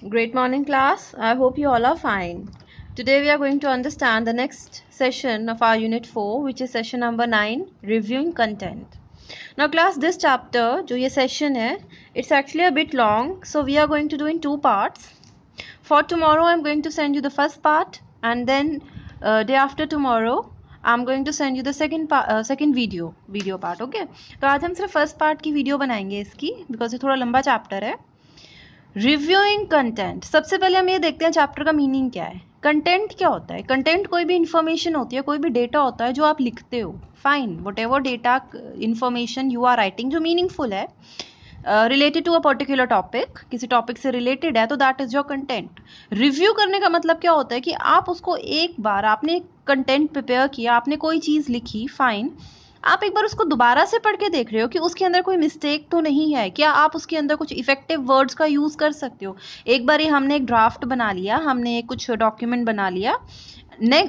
Great morning, class. I hope you all are fine. Today we are going to understand the next session of our Unit 4, which is session number 9, Reviewing Content. Now, class, this chapter, जो ये session है, it's actually a bit long, so we are going to do in two parts. For tomorrow, I'm going to send you the first part, and then day after tomorrow, I'm going to send you the second video part. Okay? तो आज हम सिर्फ first part की video बनाएंगे इसकी, because ये थोड़ा लंबा chapter है. रिव्यूइंग कंटेंट, सबसे पहले हम ये देखते हैं चैप्टर का मीनिंग क्या है. कंटेंट क्या होता है? कंटेंट कोई भी इंफॉर्मेशन होती है, कोई भी डेटा होता है जो आप लिखते हो. Fine, whatever data information you are writing जो मीनिंगफुल है, related to a particular topic, किसी टॉपिक से रिलेटेड है, तो that is your content. Review करने का मतलब क्या होता है कि आप उसको एक बार, आपने कंटेंट प्रिपेयर किया, आपने कोई चीज़ लिखी, फाइन, आप एक बार उसको दोबारा से पढ़ के देख रहे हो कि उसके अंदर कोई मिस्टेक तो नहीं है, क्या आप उसके अंदर कुछ इफेक्टिव वर्ड्स का यूज़ कर सकते हो. एक बार ये हमने एक ड्राफ्ट बना लिया, हमने कुछ डॉक्यूमेंट बना लिया,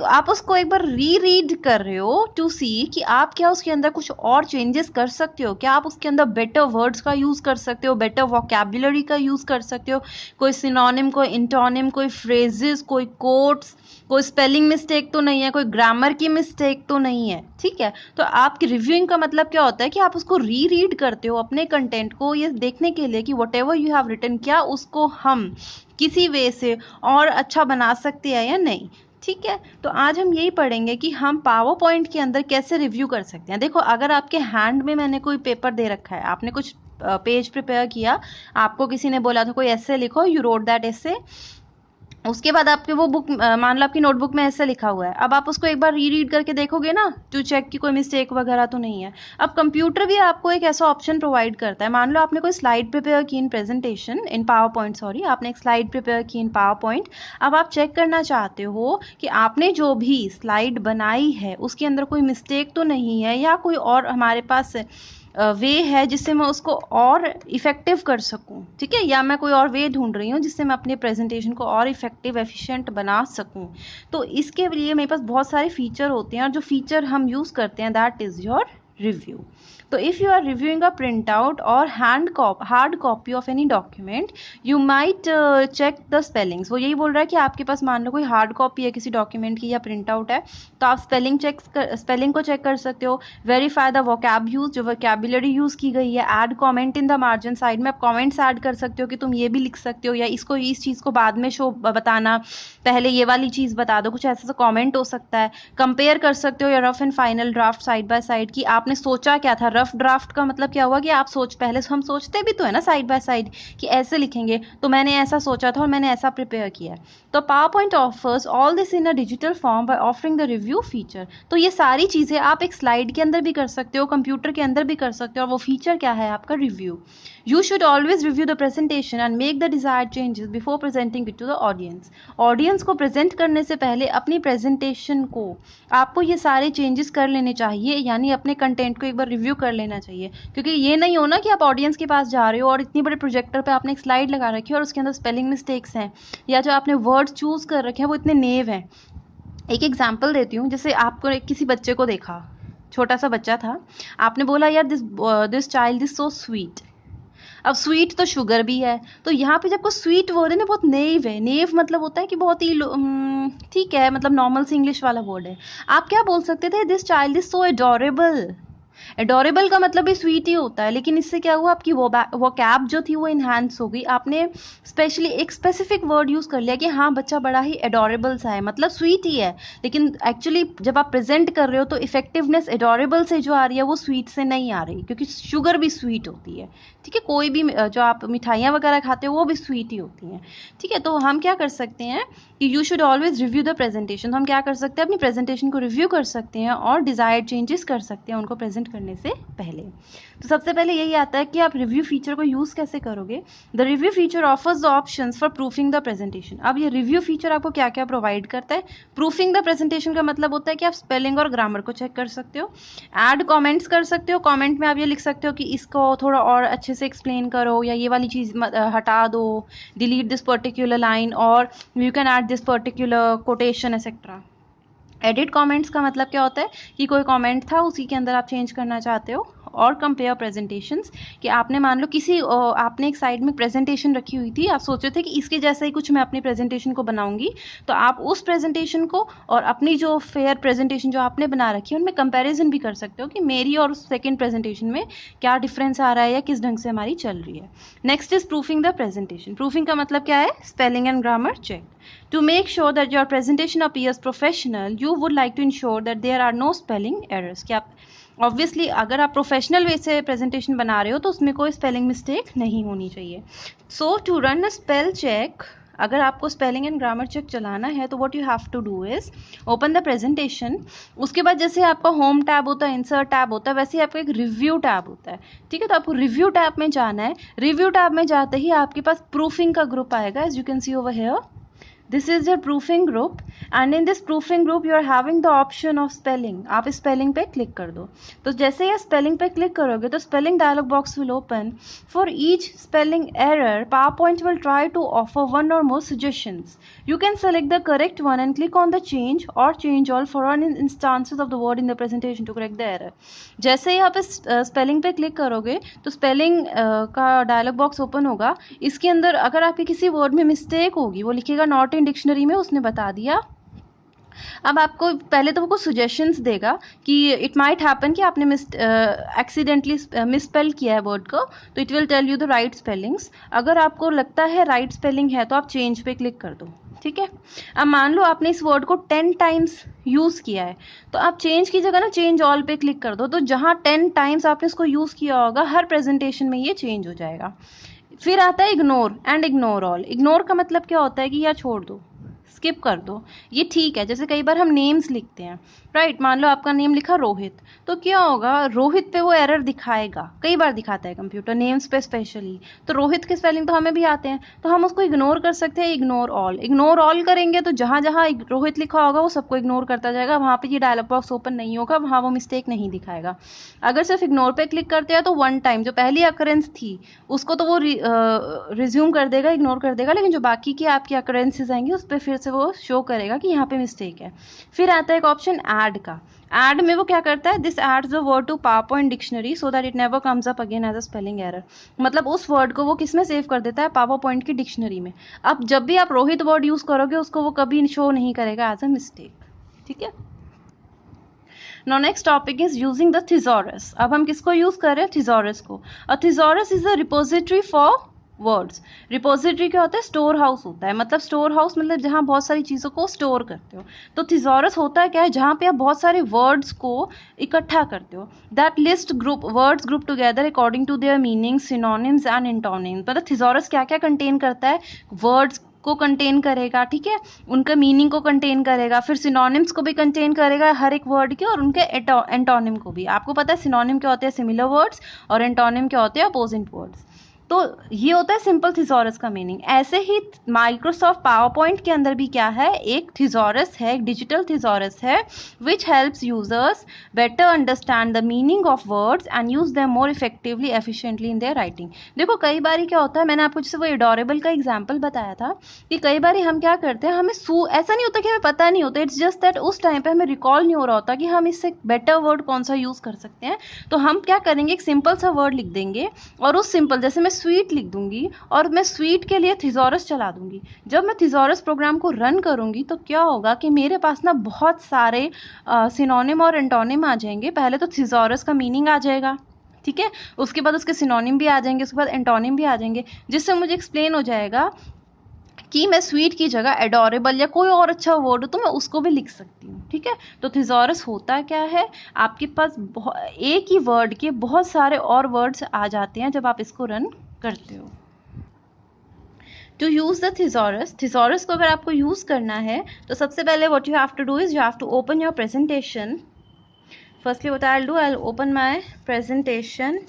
आप उसको एक बार रीड कर रहे हो टू सी कि आप क्या उसके अंदर कुछ और चेंजेस कर सकते हो, क्या आप उसके अंदर बेटर वर्ड्स का यूज़ कर सकते हो, बेटर वोकैबुलरी का यूज़ कर सकते हो, कोई सिनोनिम, कोई इंटोनिम, कोई फ्रेजेस, कोई कोट्स, कोई स्पेलिंग मिस्टेक तो नहीं है, कोई ग्रामर की मिस्टेक तो नहीं है. ठीक है, तो आपकी रिव्यूइंग का मतलब क्या होता है कि आप उसको रीड करते हो अपने कंटेंट को, ये देखने के लिए कि whatever you have written, क्या उसको हम किसी वे से और अच्छा बना सकते हैं या नहीं. ठीक है, तो आज हम यही पढ़ेंगे कि हम पावर पॉइंट के अंदर कैसे रिव्यू कर सकते हैं. देखो, अगर आपके हैंड में मैंने कोई पेपर दे रखा है, आपने कुछ पेज प्रिपेयर किया, आपको किसी ने बोला था कोई ऐसे लिखो, यू रोट दैट ऐसे, उसके बाद आपके वो बुक, मान लो आपकी नोटबुक में ऐसा लिखा हुआ है, अब आप उसको एक बार रीड करके देखोगे ना टू चेक कि कोई मिस्टेक वगैरह तो नहीं है. अब कंप्यूटर भी आपको एक ऐसा ऑप्शन प्रोवाइड करता है. मान लो आपने कोई स्लाइड प्रिपेयर की in presentation, in power point, sorry, आपने एक स्लाइड प्रिपेयर की इन पावर पॉइंट. अब आप चेक करना चाहते हो कि आपने जो भी स्लाइड बनाई है उसके अंदर कोई मिस्टेक तो नहीं है, या कोई और हमारे पास वे है जिससे मैं उसको और इफ़ेक्टिव कर सकूं. ठीक है, या मैं कोई और वे ढूंढ रही हूँ जिससे मैं अपने प्रेजेंटेशन को और इफ़ेक्टिव, एफिशिएंट बना सकूं. तो इसके लिए मेरे पास बहुत सारे फीचर होते हैं, और जो फीचर हम यूज़ करते हैं दैट इज़ योर रिव्यू. तो if you are reviewing a print out और hard copy of any document, you might check the spellings. वो यही बोल रहा है कि आपके पास मान लो कोई हार्ड कॉपी है किसी डॉक्यूमेंट की या प्रिंट आउट है, तो आप स्पेलिंग को चेक कर सकते हो. वेरीफाई द वोकैब यूज, जो वोकैबुलरी यूज़ की गई है. Add comment in the margin, side में आप कॉमेंट्स ऐड कर सकते हो कि तुम ये भी लिख सकते हो, या इसको, इस चीज़ को बाद में बताना, पहले ये वाली चीज़ बता दो, कुछ ऐसा कॉमेंट हो सकता है. कंपेयर कर सकते हो या rough and final draft side by side, कि आपने सोचा क्या था. रफ ड्राफ्ट का मतलब क्या हुआ कि आप पहले हम सोचते भी तो है ना साइड बाय साइड कि ऐसे लिखेंगे, तो मैंने ऐसा सोचा था और मैंने ऐसा प्रिपेयर किया. तो power point offers all this in a digital form by offering the review feature. तो ये सारी चीज़ें आप एक स्लाइड के अंदर भी कर सकते हो, कंप्यूटर के अंदर भी कर सकते हो, और वो फीचर क्या है आपका review. You should always review the presentation and make the desired changes before presenting it to the audience. Audience को प्रेजेंट करने से पहले अपनी प्रेजेंटेशन को आपको ये सारे चेंजेस कर लेने चाहिए, यानी अपने कंटेंट को एक बार रिव्यू कर लेना चाहिए. क्योंकि ये नहीं हो ना कि आप ऑडियंस के पास जा रहे हो और इतनी बड़े प्रोजेक्टर पे आपने एक स्लाइड लगा रखी है और उसके अंदर स्पेलिंग मिस्टेक्स हैं, या जो आपने वर्ड चूज कर रखे हैं वो इतने नेव हैं. एक एग्जाम्पल देती हूँ. जैसे आपको किसी बच्चे को देखा, छोटा सा बच्चा था, आपने बोला यार this child is so sweet. अब स्वीट तो शुगर भी है, तो यहाँ पे जब कोई स्वीट वर्ड है ना, बहुत नेव है. नेव मतलब होता है कि बहुत ही ठीक है, मतलब नॉर्मल से इंग्लिश वाला वर्ड है. आप क्या बोल सकते थे, this child is so adorable. Adorable का मतलब भी स्वीट ही होता है, लेकिन इससे क्या हुआ, आपकी वो कैब जो थी वो इन्हांस हो गई. आपने स्पेशली एक स्पेसिफिक वर्ड यूज़ कर लिया कि हाँ बच्चा बड़ा ही एडोरेबल सा है, मतलब स्वीट ही है, लेकिन एक्चुअली जब आप प्रेजेंट कर रहे हो तो इफेक्टिवनेस एडोरेबल से जो आ रही है वो स्वीट से नहीं आ रही, क्योंकि शुगर भी स्वीट होती है. ठीक है, कोई भी जो आप मिठाइयाँ वगैरह खाते हो वो भी स्वीट ही होती हैं. ठीक है, तो हम क्या कर सकते हैं कि you should always review the presentation. हम क्या कर सकते हैं, अपनी प्रेजेंटेशन को रिव्यू कर सकते हैं और डिजायर्ड चेंजेस कर सकते हैं उनको प्रेजेंट करने से पहले. तो सबसे पहले यही आता है कि आप रिव्यू फीचर को यूज़ कैसे करोगे. The review feature offers the options for proofing the presentation. अब ये रिव्यू फीचर आपको क्या क्या प्रोवाइड करता है. प्रूफिंग द प्रेजेंटेशन का मतलब होता है कि आप स्पेलिंग और ग्रामर को चेक कर सकते हो. ऐड कॉमेंट्स कर सकते हो. कॉमेंट में आप ये लिख सकते हो कि इसको थोड़ा और अच्छे से एक्सप्लेन करो, या ये वाली चीज़ हटा दो, डिलीट दिस पर्टिकुलर लाइन, और you can add this particular quotation etcetera. Edit comments का मतलब क्या होता है कि कोई कमेंट था उसी के अंदर आप चेंज करना चाहते हो, और कंपेयर प्रेजेंटेशंस, कि आपने मान लो किसी आपने एक साइड में प्रेजेंटेशन रखी हुई थी, आप सोच रहे थे कि इसके जैसा ही कुछ मैं अपनी प्रेजेंटेशन को बनाऊंगी, तो आप उस प्रेजेंटेशन को और अपनी जो फेयर प्रेजेंटेशन जो आपने बना रखी है उनमें कंपैरिजन भी कर सकते हो कि मेरी और सेकंड प्रेजेंटेशन में क्या डिफरेंस आ रहा है या किस ढंग से हमारी चल रही है। Next is proofing the presentation. Proofing का मतलब क्या है? Spelling and grammar check. To make sure that your presentation appears professional, you would like to ensure that there are no spelling errors. कि आप ऑब्वियसली अगर आप प्रोफेशनल वे से presentation बना रहे हो तो उसमें कोई स्पेलिंग मिस्टेक नहीं होनी चाहिए। So to run a spell check, अगर आपको स्पेलिंग एंड ग्रामर चेक चलाना है तो what you have to do is open the presentation. उसके बाद जैसे आपका होम टैब होता है, इंसर्ट टैब होता है, वैसे ही आपका एक रिव्यू टैब होता है, ठीक है। तो आपको रिव्यू टैब में जाना है। रिव्यू टैब में जाते ही आपके पास प्रूफिंग का ग्रुप आएगा, as you can see over here. This is your proofing group and in this proofing group you are having the option of spelling. आप spelling पे click कर दो। तो जैसे ही spelling पे click करोगे तो spelling dialog box will open. For each spelling error, PowerPoint will try to offer one or more suggestions. You can select the correct one and click on the change or change all for all instances of the word in the presentation to correct the error. जैसे ही आप इस spelling पे click करोगे तो spelling का dialog box open होगा। इसके अंदर अगर आपके किसी word में mistake होगी वो लिखेगा नॉट डिक्शनरी में, उसने बता दिया। अब आपको पहले तो वो कुछ सजेशंस देगा कि इट माइट हैपन कि आपने एक्सीडेंटली मिसस्पेल किया है वर्ड को, तो it will tell you the right spellings. अगर आपको लगता है राइट स्पेलिंग है तो आप चेंज पे क्लिक कर दो, ठीक है। अब मान लो आपने इस वर्ड को 10 टाइम्स यूज़ किया है तो आप चेंज की जगह ना चेंज ऑल पे क्लिक कर दो, तो जहाँ 10 टाइम्स आपने इसको यूज़ किया होगा हर प्रेजेंटेशन में ये चेंज हो जाएगा। फिर आता है ignore and ignore all. Ignore का मतलब क्या होता है कि या छोड़ दो, स्किप कर दो, ये ठीक है। जैसे कई बार हम नेम्स लिखते हैं, राइट, मान लो आपका नेम लिखा रोहित, तो क्या होगा, रोहित पे वो एरर दिखाएगा, कई बार दिखाता है कंप्यूटर नेम्स पे स्पेशली। तो रोहित के स्पेलिंग तो हमें भी आते हैं, तो हम उसको इग्नोर कर सकते हैं, इग्नोर ऑल। इग्नोर ऑल करेंगे तो जहाँ जहाँ रोहित लिखा होगा वो सबको इग्नोर करता जाएगा, वहाँ पे ये डायलॉग बॉक्स ओपन नहीं होगा, वहाँ वो मिस्टेक नहीं दिखाएगा। अगर सिर्फ इग्नोर पे क्लिक करते हैं तो वन टाइम जो पहली अकरेंस थी उसको तो वो रिज्यूम कर देगा, इग्नोर कर देगा, लेकिन जो बाकी की आपकी अकरेंसेज आएंगी उस पर फिर से वो शो करेगा कि यहाँ पे मिस्टेक है। फिर आता है एक ऑप्शन ऐड का। ऐड में वो क्या करता है, this adds the word to PowerPoint dictionary so that it never comes up again as a spelling error. मतलब उस वर्ड को वो किस में सेव कर देता है, पावरपॉइंट की डिक्शनरी में। अब जब भी आप रोहित वर्ड यूज करोगे उसको वो कभी शो नहीं करेगा एज अ मिस्टेक, ठीक है। Now next topic is using the thesaurus. अब हम किसको यूज कर रहे हैं, thesaurus को। A thesaurus is a repository for words. Repository क्या होता है, स्टोर हाउस होता है। मतलब स्टोर हाउस मतलब जहाँ बहुत सारी चीज़ों को स्टोर करते हो। तो थिसॉरस होता है क्या है, जहाँ पे आप बहुत सारे वर्ड्स को इकट्ठा करते हो। That list group words group together according to their meaning, synonyms and antonyms. मतलब थिसॉरस क्या क्या कंटेन करता है, वर्ड्स को कंटेन करेगा, ठीक है, उनका मीनिंग को कंटेन करेगा, फिर सिनोनिम्स को भी कंटेन करेगा हर एक वर्ड के, और उनके एंटोनिम को भी। आपको पता है सिनोनिम क्या होते हैं, सिमिलर वर्ड्स, और एंटोनिम क्या होते हैं, अपोजिट वर्ड्स। तो ये होता है सिंपल थिसॉरस का मीनिंग। ऐसे ही माइक्रोसॉफ्ट पावरपॉइंट के अंदर भी क्या है, एक थिसॉरस है, एक डिजिटल थिसॉरस है, which helps users better understand the meaning of words and use them more effectively efficiently in their writing. देखो कई बार क्या होता है, मैंने आपको जैसे वो एडोरेबल का एग्जाम्पल बताया था कि कई बार हम क्या करते हैं, हमें ऐसा नहीं होता कि हमें पता नहीं होता, इट्स जस्ट दैट उस टाइम पे हमें रिकॉल नहीं हो रहा होता कि हम इससे बेटर वर्ड कौन सा यूज कर सकते हैं। तो हम क्या करेंगे, एक सिंपल सा वर्ड लिख देंगे, और उस सिंपल, जैसे मैं स्वीट लिख दूंगी और मैं स्वीट के लिए थिसॉरस चला दूंगी। जब मैं थिसॉरस प्रोग्राम को रन करूंगी तो क्या होगा कि मेरे पास ना बहुत सारे सिनोनिम और एंटोनिम आ जाएंगे। पहले तो थिसॉरस का मीनिंग आ जाएगा, ठीक है, उसके बाद उसके सिनोनिम भी आ जाएंगे, उसके बाद एंटोनिम भी आ जाएंगे, जिससे मुझे एक्सप्लेन हो जाएगा कि मैं स्वीट की जगह एडोरेबल या कोई और अच्छा वर्ड हो तो मैं उसको भी लिख सकती हूँ, ठीक है। तो थिसॉरस होता क्या है, आपके पास एक ही वर्ड के बहुत सारे और वर्ड्स आ जाते हैं जब आप इसको रन करते हो। To use the thesaurus, thesaurus को अगर आपको यूज करना है तो सबसे पहले what you have to do is you have to open your presentation. Firstly what I will do, I will open my presentation.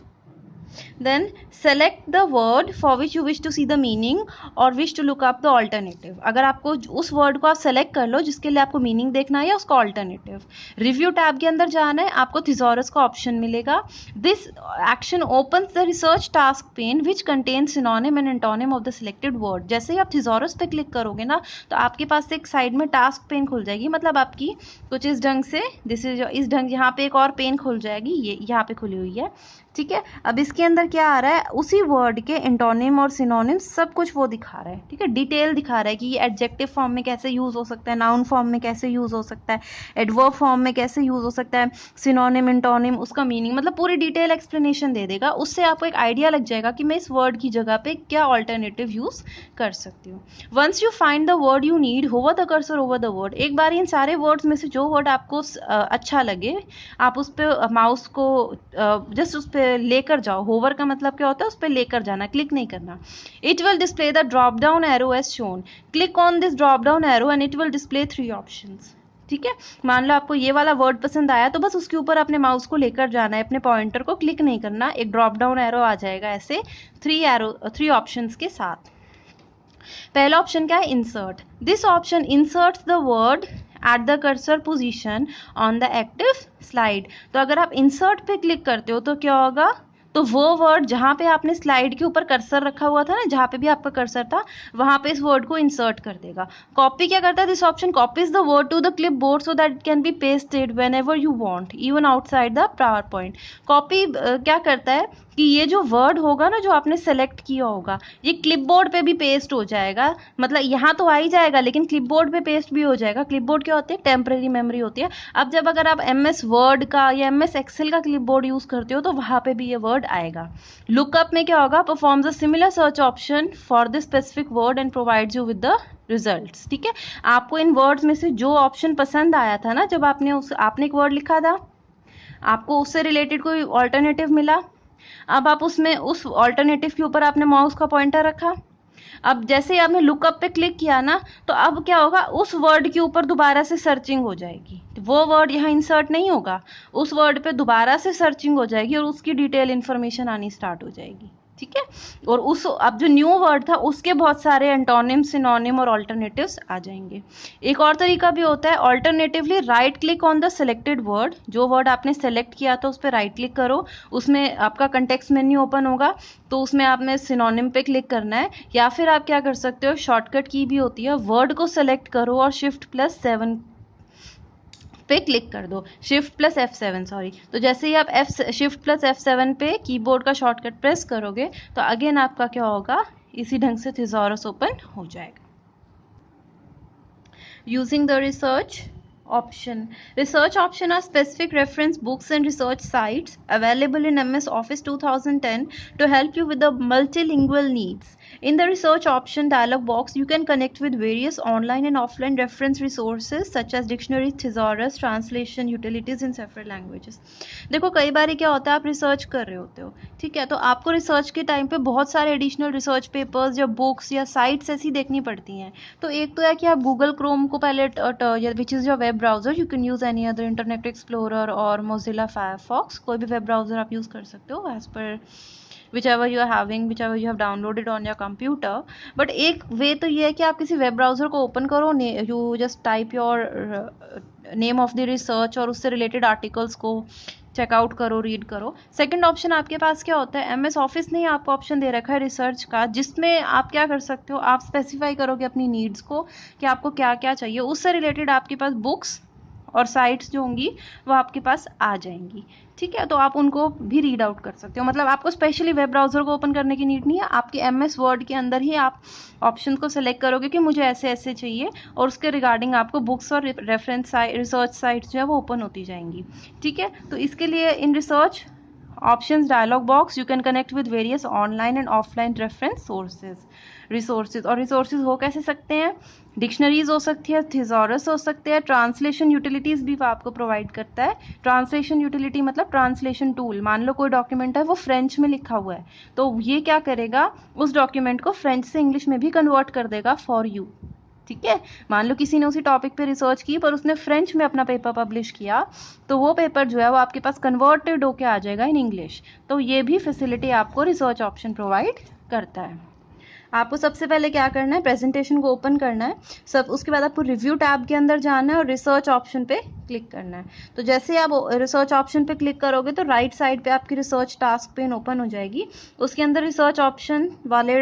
Then select the word for which you wish to see the meaning or wish to look up the alternative. अगर आपको उस word को आप select कर लो जिसके लिए आपको meaning देखना है या उसका alternative. Review tab के अंदर जाना है, आपको thesaurus का option मिलेगा. This action opens the research task pane which contains synonym and antonym of the selected word. जैसे ही आप thesaurus पे click करोगे ना तो आपके पास एक साइड में task pane खुल जाएगी, मतलब आपकी कुछ इस ढंग से इस ढंग, यहाँ पे एक और पेन खुल जाएगी, ये यहाँ पे खुली हुई है, ठीक है. अब इसके अंदर क्या आ रहा है, उसी वर्ड के एंटोनिम और सिनोनिम सब कुछ वो दिखा रहा है, ठीक है. डिटेल दिखा रहा है कि ये एडजेक्टिव फॉर्म में कैसे यूज हो सकता है, नाउन फॉर्म में कैसे यूज हो सकता है, एडवर्ब फॉर्म में कैसे यूज हो सकता है, सिनोनिम एंटोनिम उसका मीनिंग, मतलब पूरी डिटेल एक्सप्लेनेशन दे देगा. उससे आपको एक आइडिया लग जाएगा कि मैं इस वर्ड की जगह पे क्या ऑल्टरनेटिव यूज कर सकती हूँ. Once you find the word you need, hover the cursor over the word. एक बार इन सारे वर्ड्स में से जो वर्ड आपको अच्छा लगे आप उस पर माउस को जस्ट उस पर लेकर जाओ. होवर का मतलब क्या होता है, उस पर लेकर जाना, क्लिक नहीं करना. It will display the drop down arrow as shown. Click on this drop down arrow and it will display 3 options. ठीक है, मान लो आपको ये वाला वर्ड पसंद आया तो बस उसके ऊपर अपने माउस को लेकर जाना है, अपने पॉइंटर को क्लिक नहीं करना, एक ड्रॉप डाउन एरो आ जाएगा ऐसे 3 ऑप्शंस के साथ. पहला ऑप्शन क्या है, insert. This option inserts the word at the cursor position on the active slide. तो अगर आप इंसर्ट पे क्लिक करते हो तो क्या होगा, तो वो वर्ड जहाँ पे आपने स्लाइड के ऊपर कर्सर रखा हुआ था ना, जहाँ पे भी आपका कर्सर था वहाँ पे इस वर्ड को इंसर्ट कर देगा. कॉपी क्या करता है, this option copies the word to the clipboard so that can be pasted whenever you want even outside the PowerPoint. Copy क्या करता है कि ये जो वर्ड होगा ना जो आपने सेलेक्ट किया होगा ये क्लिपबोर्ड पे भी पेस्ट हो जाएगा, मतलब यहाँ तो आ ही जाएगा लेकिन क्लिपबोर्ड पे पेस्ट भी हो जाएगा. क्लिपबोर्ड क्या होती है, टेम्परेरी मेमोरी होती है. अब जब अगर आप MS वर्ड का या MS एक्सेल का क्लिपबोर्ड यूज करते हो तो वहाँ पे भी ये वर्ड आएगा. लुकअप में क्या होगा, performs a similar search option for the specific word and provides you with the results. ठीक है, आपको इन वर्ड्स में से जो ऑप्शन पसंद आया था ना, जब आपने एक वर्ड लिखा था आपको उससे रिलेटेड कोई ऑल्टरनेटिव मिला, अब आप उसमें उस ऑल्टरनेटिव के ऊपर आपने माउस का पॉइंटर रखा, अब जैसे ही आपने लुकअप पे क्लिक किया ना तो अब क्या होगा, उस वर्ड के ऊपर दोबारा से सर्चिंग हो जाएगी. वो वर्ड यहाँ इंसर्ट नहीं होगा, उस वर्ड पे दोबारा से सर्चिंग हो जाएगी और उसकी डिटेल इंफॉर्मेशन आनी स्टार्ट हो जाएगी. ठीक है, और उस अब जो न्यू वर्ड था उसके बहुत सारे एंटोनिम, सिनोनिम और ऑल्टरनेटिव्स आ जाएंगे. एक और तरीका भी होता है, alternatively right click on the selected word. जो वर्ड आपने सेलेक्ट किया था उस पर राइट क्लिक करो, उसमें आपका कंटेक्स्ट मेन्यू ओपन होगा तो उसमें आपने सिनोनिम पे क्लिक करना है. या फिर आप क्या कर सकते हो, शॉर्टकट की भी होती है, वर्ड को सेलेक्ट करो और Shift+7 पे क्लिक कर दो, Shift+F7 सॉरी. तो जैसे ही आप Shift+F7 पे कीबोर्ड का शॉर्टकट प्रेस करोगे तो अगेन आपका क्या होगा, इसी ढंग से थिसॉरस ओपन हो जाएगा. Using the research option. Research option are specific reference books and research sites available in MS Office 2010 to help you with the multilingual needs. In the research option dialog box, you can connect with various online and offline reference resources such as dictionaries, thesaurus, translation, utilities in several languages. देखो कई बार क्या होता है, आप research कर रहे होते हो, ठीक है, तो आपको रिसर्च के टाइम पे बहुत सारे एडिशनल रिसर्च पेपर्स या बुक्स या साइट्स ऐसी देखनी पड़ती हैं. तो एक तो है कि आप गूगल क्रोम को पहले which is your web browser, you can use any other internet explorer और मोजिला फायरफॉक्स, कोई भी वेब ब्राउज़र आप यूज़ कर सकते हो as per whichever you are having, whichever you have downloaded on your computer. But एक वे तो ये है कि आप किसी वेब ब्राउज़र को ओपन करो, you just type your name of the research और उससे रिलेटेड आर्टिकल्स को चेकआउट करो, रीड करो. सेकंड ऑप्शन आपके पास क्या होता है, MS ऑफिस ने आपको ऑप्शन दे रखा है रिसर्च का, जिसमें आप क्या कर सकते हो, आप स्पेसिफाई करोगे अपनी नीड्स को कि आपको क्या क्या चाहिए, उससे रिलेटेड आपके पास बुक्स और साइट्स जो होंगी वो आपके पास आ जाएंगी. ठीक है, तो आप उनको भी रीड आउट कर सकते हो, मतलब आपको स्पेशली वेब ब्राउज़र को ओपन करने की नीड नहीं है, आपके MS वर्ड के अंदर ही आप ऑप्शन को सेलेक्ट करोगे कि मुझे ऐसे ऐसे चाहिए और उसके रिगार्डिंग आपको बुक्स और रेफरेंस रिसर्च साइट्स जो है वो ओपन होती जाएंगी. ठीक है, तो इसके लिए in research options dialog box you can connect with various online and offline reference resources. और रिसोर्सेज हो कैसे सकते हैं, डिक्शनरीज हो सकती है, थिसॉरस हो सकते हैं, ट्रांसलेशन यूटिलिटीज़ भी वो आपको प्रोवाइड करता है. ट्रांसलेशन यूटिलिटी मतलब ट्रांसलेशन टूल. मान लो कोई डॉक्यूमेंट है वो फ्रेंच में लिखा हुआ है तो ये क्या करेगा, उस डॉक्यूमेंट को फ्रेंच से इंग्लिश में भी कन्वर्ट कर देगा फॉर यू. ठीक है। मान लो किसी ने उसी टॉपिक पे रिसर्च की पर उसने फ्रेंच में अपना पेपर पब्लिश किया, तो वो पेपर जो है वो आपके पास कन्वर्टेड होके आ जाएगा इन इंग्लिश। तो ये भी फैसिलिटी आपको रिसर्च ऑप्शन प्रोवाइड करता है। आपको सबसे पहले क्या करना है, प्रेजेंटेशन को ओपन करना है, सब उसके बाद आपको रिव्यू टैब के अंदर जाना है और रिसर्च ऑप्शन पे क्लिक करना है। तो जैसे आप रिसर्च ऑप्शन पे क्लिक करोगे तो राइट साइड पे आपकी रिसर्च टास्क पेन ओपन हो जाएगी। उसके अंदर रिसर्च ऑप्शन वाले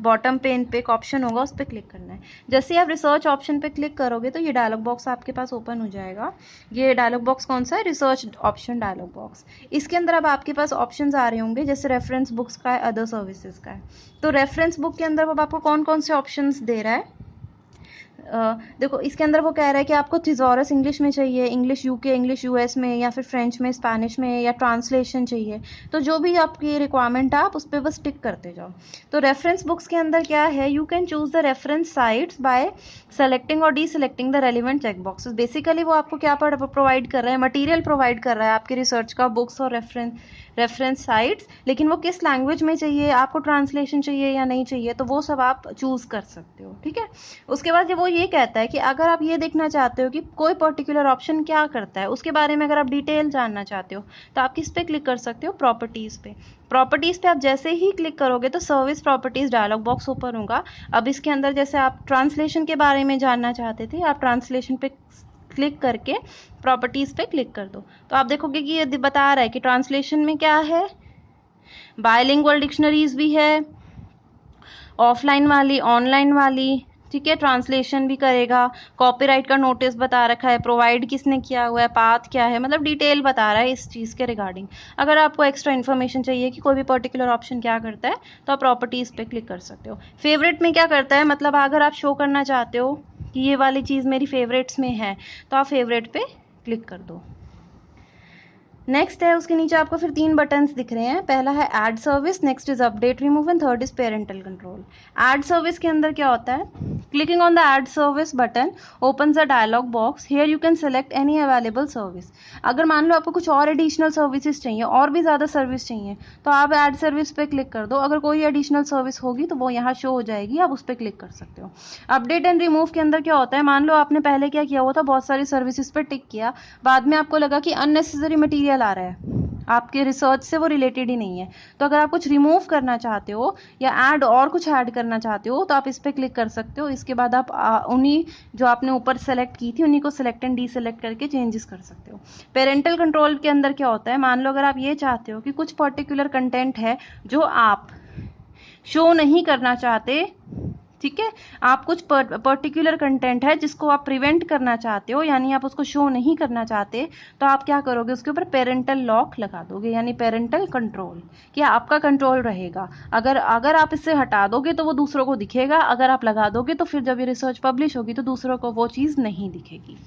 बॉटम पेन पे एक ऑप्शन होगा, उस पर क्लिक करना है। जैसे आप रिसर्च ऑप्शन पे क्लिक करोगे तो ये डायलॉग बॉक्स आपके पास ओपन हो जाएगा। ये डायलॉग बॉक्स कौन सा है, रिसर्च ऑप्शन डायलॉग बॉक्स। इसके अंदर अब आपके पास ऑप्शन आ रहे होंगे, जैसे रेफरेंस बुक्स का है, अदर सर्विसेज का है। तो रेफरेंस बुक के अंदर वो आपको कौन कौन से ऑप्शंस दे रहा है, देखो इसके अंदर वो कह रहा है कि आपको थिजॉरस इंग्लिश में चाहिए, इंग्लिश यूके, इंग्लिश यूएस में, या फिर फ्रेंच में, स्पेनिश में, या ट्रांसलेशन चाहिए। तो जो भी आपकी रिक्वायरमेंट है आप उस पर बस टिक करते जाओ। तो रेफरेंस बुक्स के अंदर क्या है, you can choose the reference sites by selecting और deselecting the relevant check boxes. Basically वो आपको क्या प्रोवाइड कर रहा है, मटीरियल प्रोवाइड कर रहा है आपके रिसर्च का, बुक्स और रेफरेंस साइट्स। लेकिन वो किस लैंग्वेज में चाहिए, आपको ट्रांसलेशन चाहिए या नहीं चाहिए, तो वो सब आप चूज कर सकते हो। ठीक है। उसके बाद वो ये कहता है कि अगर आप ये देखना चाहते हो कि कोई पर्टिकुलर ऑप्शन क्या करता है, उसके बारे में अगर आप डिटेल जानना चाहते हो तो आप किस पे क्लिक कर सकते हो, प्रॉपर्टीज पे। प्रॉपर्टीज पे आप जैसे ही क्लिक करोगे तो service properties dialog box open होगा। अब इसके अंदर जैसे आप ट्रांसलेशन के बारे में जानना चाहते थे, आप ट्रांसलेशन पे क्लिक करके प्रॉपर्टीज पे क्लिक कर दो। तो आप देखोगे कि ये बता रहा है कि ट्रांसलेशन में क्या है, बायलिंगुअल डिक्शनरीज भी है, ऑफलाइन वाली, ऑनलाइन वाली। ठीक है, ट्रांसलेशन भी करेगा, कॉपीराइट का नोटिस बता रखा है, प्रोवाइड किसने किया हुआ है, पाथ क्या है, मतलब डिटेल बता रहा है इस चीज़ के रिगार्डिंग। अगर आपको एक्स्ट्रा इन्फॉर्मेशन चाहिए कि कोई भी पर्टिकुलर ऑप्शन क्या करता है तो आप प्रॉपर्टीज पे क्लिक कर सकते हो। फेवरेट में क्या करता है, मतलब अगर आप शो करना चाहते हो कि ये वाली चीज़ मेरी फेवरेट्स में है तो आप फेवरेट पे क्लिक कर दो। नेक्स्ट है, उसके नीचे आपको फिर 3 बटन्स दिख रहे हैं। पहला है add service, next is update remove, and third is parental control. Add service के अंदर क्या होता है, clicking on the add service button opens a dialog box, here you can select any available service. अगर मान लो आपको कुछ और एडिशनल सर्विसेज चाहिए, और भी ज़्यादा सर्विस चाहिए, तो आप ऐड सर्विस पे क्लिक कर दो। अगर कोई एडिशनल सर्विस होगी तो वो यहाँ शो हो जाएगी, आप उस पर क्लिक कर सकते हो। अपडेट एंड रिमूव के अंदर क्या होता है, मान लो आपने पहले क्या किया हुआ था, बहुत सारी सर्विसेज पर टिक किया, बाद में आपको लगा कि अननेसेसरी मटीरियल आ रहा है, आपके रिसर्च से वो रिलेटेड ही नहीं है, तो अगर आप कुछ रिमूव करना चाहते हो या ऐड और कुछ ऐड करना चाहते हो तो आप इस पर क्लिक कर सकते हो। इसके बाद आप उन्हीं जो आपने ऊपर सेलेक्ट की थी उन्हीं को सेलेक्ट एंड डी सेलेक्ट करके चेंजेस कर सकते हो। पेरेंटल कंट्रोल के अंदर क्या होता है, मान लो अगर आप ये चाहते हो कि कुछ पर्टिकुलर कंटेंट है जो आप शो नहीं करना चाहते, ठीक है, आप कुछ पर्टिकुलर कंटेंट है जिसको आप प्रिवेंट करना चाहते हो, यानी आप उसको शो नहीं करना चाहते, तो आप क्या करोगे, उसके ऊपर पेरेंटल लॉक लगा दोगे, यानी पेरेंटल कंट्रोल, कि आपका कंट्रोल रहेगा। अगर आप इससे हटा दोगे तो वो दूसरों को दिखेगा, अगर आप लगा दोगे तो फिर जब ये रिसर्च पब्लिश होगी तो दूसरों को वो चीज़ नहीं दिखेगी।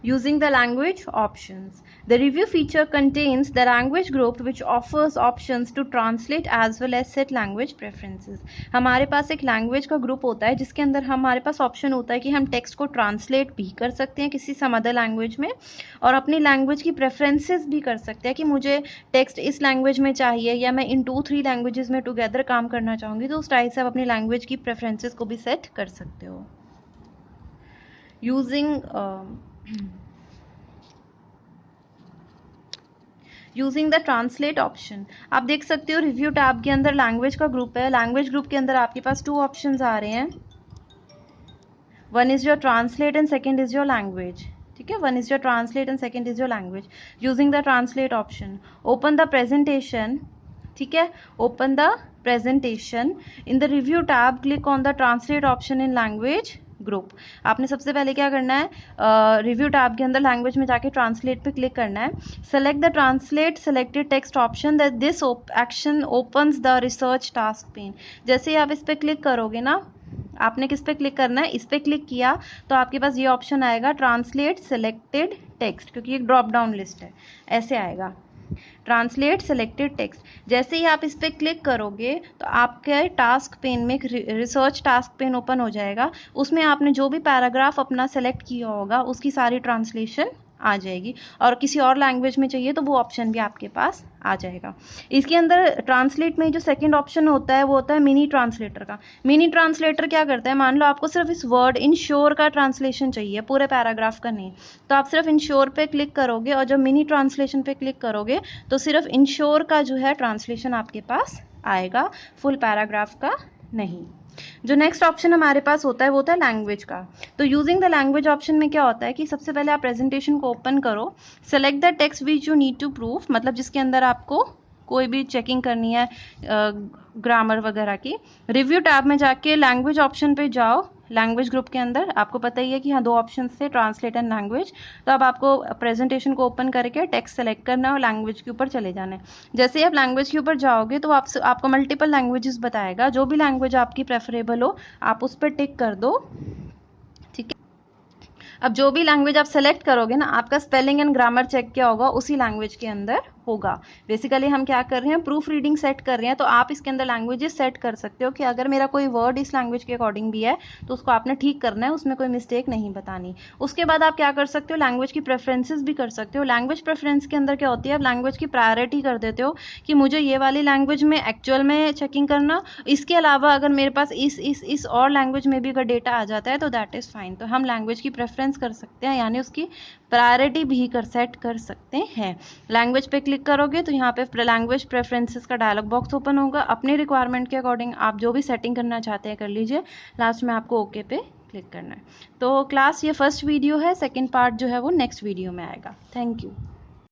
Using the language options. The review feature contains the language group which offers options to translate as well as set language preferences. हमारे पास एक लैंग्वेज का ग्रुप होता है जिसके अंदर हमारे पास ऑप्शन होता है कि हम टेक्स्ट को ट्रांसलेट भी कर सकते हैं किसी सम अदर लैंग्वेज में, और अपनी लैंग्वेज की प्रेफरेंसेस भी कर सकते हैं कि मुझे टेक्स्ट इस लैंग्वेज में चाहिए या मैं इन 2-3 लैंग्वेजेस में टुगेदर काम करना चाहूँगी, तो उस टाइप से आप अपनी लैंग्वेज की प्रेफरेंसेस को भी सेट कर सकते हो। यूजिंग द ट्रांसलेट ऑप्शन, आप देख सकते हो रिव्यू टैब के अंदर लैंग्वेज का ग्रुप है। लैंग्वेज ग्रुप के अंदर आपके पास 2 ऑप्शंस आ रहे हैं, one is your translate and second is your language. ठीक है, one is your translate and second is your language. Using the translate option, open the presentation, ठीक है, open the presentation in the review tab, click on the translate option in language group. आपने सबसे पहले क्या करना है, review tab के अंदर लैंग्वेज में जाके ट्रांसलेट पे क्लिक करना है। Select the translate selected text option, that this action opens the research task pen. जैसे ही आप इस पर क्लिक करोगे ना, आपने किस पे क्लिक करना है, इस पे क्लिक किया तो आपके पास ये ऑप्शन आएगा ट्रांसलेट सेलेक्टेड टेक्स्ट, क्योंकि एक ड्रॉप डाउन लिस्ट है, ऐसे आएगा ट्रांसलेट सेलेक्टेड टेक्स्ट। जैसे ही आप इस पर क्लिक करोगे तो आपके टास्क पेन में एक रिसर्च टास्क पेन ओपन हो जाएगा, उसमें आपने जो भी पैराग्राफ अपना सेलेक्ट किया होगा उसकी सारी ट्रांसलेशन आ जाएगी, और किसी और लैंग्वेज में चाहिए तो वो ऑप्शन भी आपके पास आ जाएगा। इसके अंदर ट्रांसलेट में जो सेकंड ऑप्शन होता है वो होता है मिनी ट्रांसलेटर का। मिनी ट्रांसलेटर क्या करता है, मान लो आपको सिर्फ इस वर्ड इंश्योर का ट्रांसलेशन चाहिए, पूरे पैराग्राफ का नहीं, तो आप सिर्फ इंश्योर पे क्लिक करोगे और जब मिनी ट्रांसलेशन पे क्लिक करोगे तो सिर्फ इंश्योर का जो है ट्रांसलेशन आपके पास आएगा, फुल पैराग्राफ का नहीं। जो नेक्स्ट ऑप्शन हमारे पास होता है वो होता है लैंग्वेज का। तो यूजिंग द लैंग्वेज ऑप्शन में क्या होता है कि सबसे पहले आप प्रेजेंटेशन को ओपन करो, select the text which you need to proof, मतलब जिसके अंदर आपको कोई भी चेकिंग करनी है ग्रामर वगैरह की। रिव्यू टैब में जाके लैंग्वेज ऑप्शन पे जाओ, लैंग्वेज ग्रुप के अंदर आपको पता ही है कि हाँ 2 ऑप्शन थे, ट्रांसलेट एंड लैंग्वेज। तो अब आपको प्रेजेंटेशन को ओपन करके टेक्स्ट सेलेक्ट करना है और लैंग्वेज के ऊपर चले जाना है। जैसे ही आप लैंग्वेज के ऊपर जाओगे तो आपको मल्टीपल लैंग्वेजेस बताएगा, जो भी लैंग्वेज आपकी प्रेफरेबल हो आप उस पर टिक कर दो, ठीक है। अब जो भी लैंग्वेज आप सेलेक्ट करोगे ना, आपका स्पेलिंग एंड ग्रामर चेक क्या होगा, उसी लैंग्वेज के अंदर होगा। बेसिकली हम क्या कर रहे हैं, प्रूफ रीडिंग सेट कर रहे हैं, तो आप इसके अंदर लैंग्वेजेस सेट कर सकते हो कि अगर मेरा कोई वर्ड इस लैंग्वेज के अकॉर्डिंग भी है तो उसको आपने ठीक करना है, उसमें कोई मिस्टेक नहीं बतानी। उसके बाद आप क्या कर सकते हो, लैंग्वेज की प्रेफरेंसेस भी कर सकते हो। लैंग्वेज प्रेफरेंस के अंदर क्या होती है, आप लैंग्वेज की प्रायोरिटी कर देते हो कि मुझे ये वाली लैंग्वेज में एक्चुअल में चेकिंग करना, इसके अलावा अगर मेरे पास इस और लैंग्वेज में भी अगर डेटा आ जाता है तो दैट इज़ फाइन। तो हम लैंग्वेज की प्रेफरेंस कर सकते हैं, यानी उसकी प्रायोरिटी भी सेट कर सकते हैं। लैंग्वेज पे क्लिक करोगे तो यहाँ पे लैंग्वेज प्रेफरेंसेस का डायलॉग बॉक्स ओपन होगा, अपने रिक्वायरमेंट के अकॉर्डिंग आप जो भी सेटिंग करना चाहते हैं कर लीजिए। लास्ट में आपको ओके पे क्लिक करना है। तो क्लास ये फर्स्ट वीडियो है, सेकंड पार्ट जो है वो नेक्स्ट वीडियो में आएगा। Thank you.